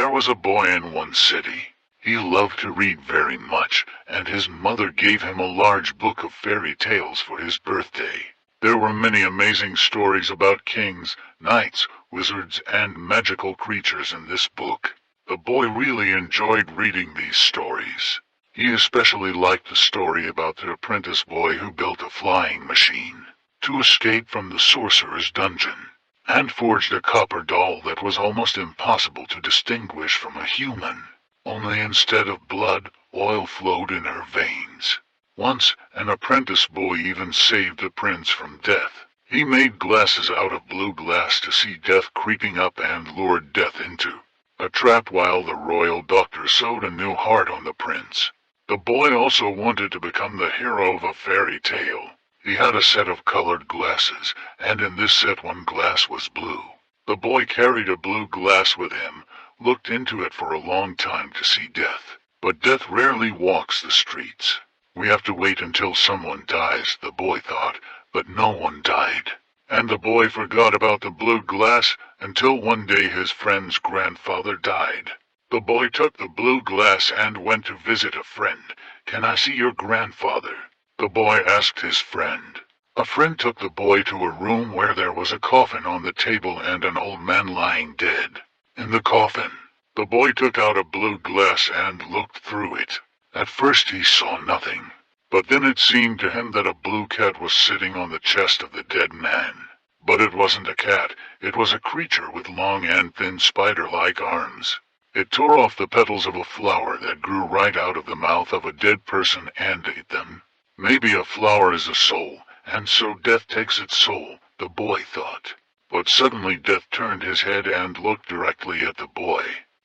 There was a boy in one city. He loved to read very much, and his mother gave him a large book of fairy tales for his birthday. There were many amazing stories about kings, knights, wizards, and magical creatures in this book. The boy really enjoyed reading these stories. He especially liked the story about the apprentice boy who built a flying machine to escape from the sorcerer's dungeon, and forged a copper doll that was almost impossible to distinguish from a human. Only instead of blood, oil flowed in her veins. Once, an apprentice boy even saved the prince from death. He made glasses out of blue glass to see death creeping up and lured death into a trap while the royal doctor sewed a new heart on the prince. The boy also wanted to become the hero of a fairy tale. He had a set of colored glasses, and in this set one glass was blue. The boy carried a blue glass with him, looked into it for a long time to see death. But death rarely walks the streets. We have to wait until someone dies, the boy thought, but no one died. And the boy forgot about the blue glass until one day his friend's grandfather died. The boy took the blue glass and went to visit a friend. "Can I see your grandfather?" the boy asked his friend. A friend took the boy to a room where there was a coffin on the table and an old man lying dead in the coffin. The boy took out a blue glass and looked through it. At first he saw nothing, but then it seemed to him that a blue cat was sitting on the chest of the dead man. But it wasn't a cat, it was a creature with long and thin spider-like arms. It tore off the petals of a flower that grew right out of the mouth of a dead person and ate them. Maybe a flower is a soul, and so death takes its soul, the boy thought. But suddenly death turned his head and looked directly at the boy.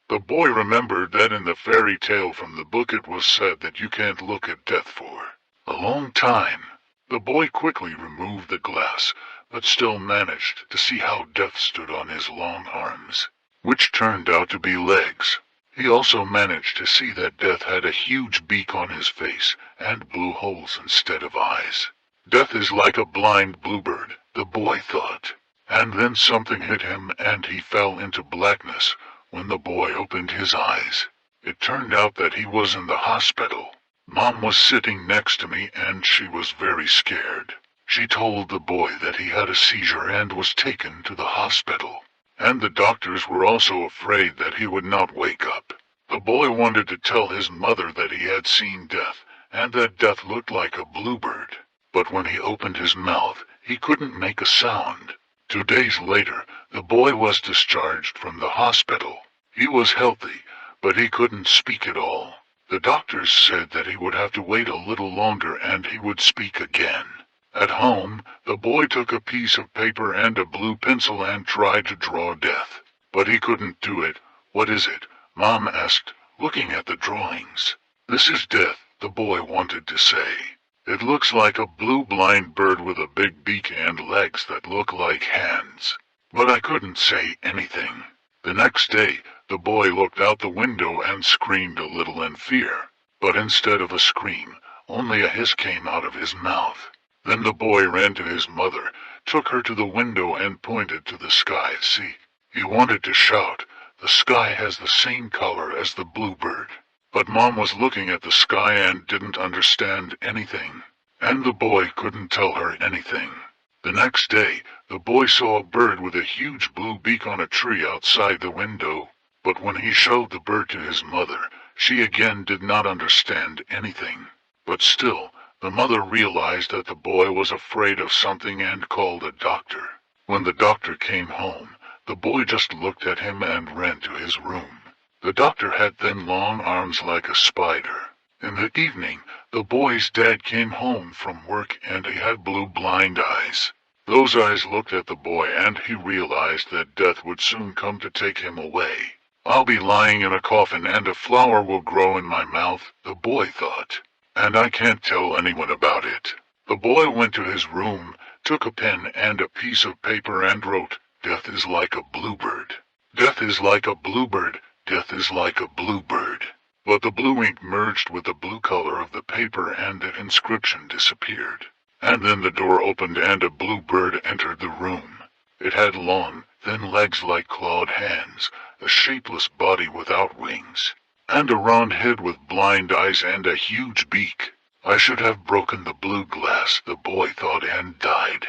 The boy remembered that in the fairy tale from the book it was said that you can't look at death for a long time. The boy quickly removed the glass, but still managed to see how death stood on his long arms, which turned out to be legs. He also managed to see that death had a huge beak on his face and blue holes instead of eyes. Death is like a blind bluebird, the boy thought. And then something hit him and he fell into blackness. When the boy opened his eyes, it turned out that he was in the hospital. Mom was sitting next to me and she was very scared. She told the boy that he had a seizure and was taken to the hospital. And the doctors were also afraid that he would not wake up. The boy wanted to tell his mother that he had seen death, and that death looked like a bluebird. But when he opened his mouth, he couldn't make a sound. 2 days later, the boy was discharged from the hospital. He was healthy, but he couldn't speak at all. The doctors said that he would have to wait a little longer and he would speak again. At home, the boy took a piece of paper and a blue pencil and tried to draw death. But he couldn't do it. "What is it?" Mom asked, looking at the drawings. "This is death," the boy wanted to say. "It looks like a blue blind bird with a big beak and legs that look like hands." But I couldn't say anything. The next day, the boy looked out the window and screamed a little in fear. But instead of a scream, only a hiss came out of his mouth. Then the boy ran to his mother, took her to the window and pointed to the sky. "See," he wanted to shout, "the sky has the same color as the bluebird." But Mom was looking at the sky and didn't understand anything. And the boy couldn't tell her anything. The next day, the boy saw a bird with a huge blue beak on a tree outside the window. But when he showed the bird to his mother, she again did not understand anything. But still, the mother realized that the boy was afraid of something and called a doctor. When the doctor came home, the boy just looked at him and ran to his room. The doctor had thin long arms like a spider. In the evening, the boy's dad came home from work and he had blue blind eyes. Those eyes looked at the boy and he realized that death would soon come to take him away. "I'll be lying in a coffin and a flower will grow in my mouth," the boy thought. "And I can't tell anyone about it." The boy went to his room, took a pen and a piece of paper and wrote, "Death is like a bluebird. Death is like a bluebird. Death is like a bluebird." But the blue ink merged with the blue color of the paper and the inscription disappeared. And then the door opened and a blue bird entered the room. It had long, thin legs like clawed hands, a shapeless body without wings, and a round head with blind eyes and a huge beak. I should have broken the blue glass, the boy thought, and died.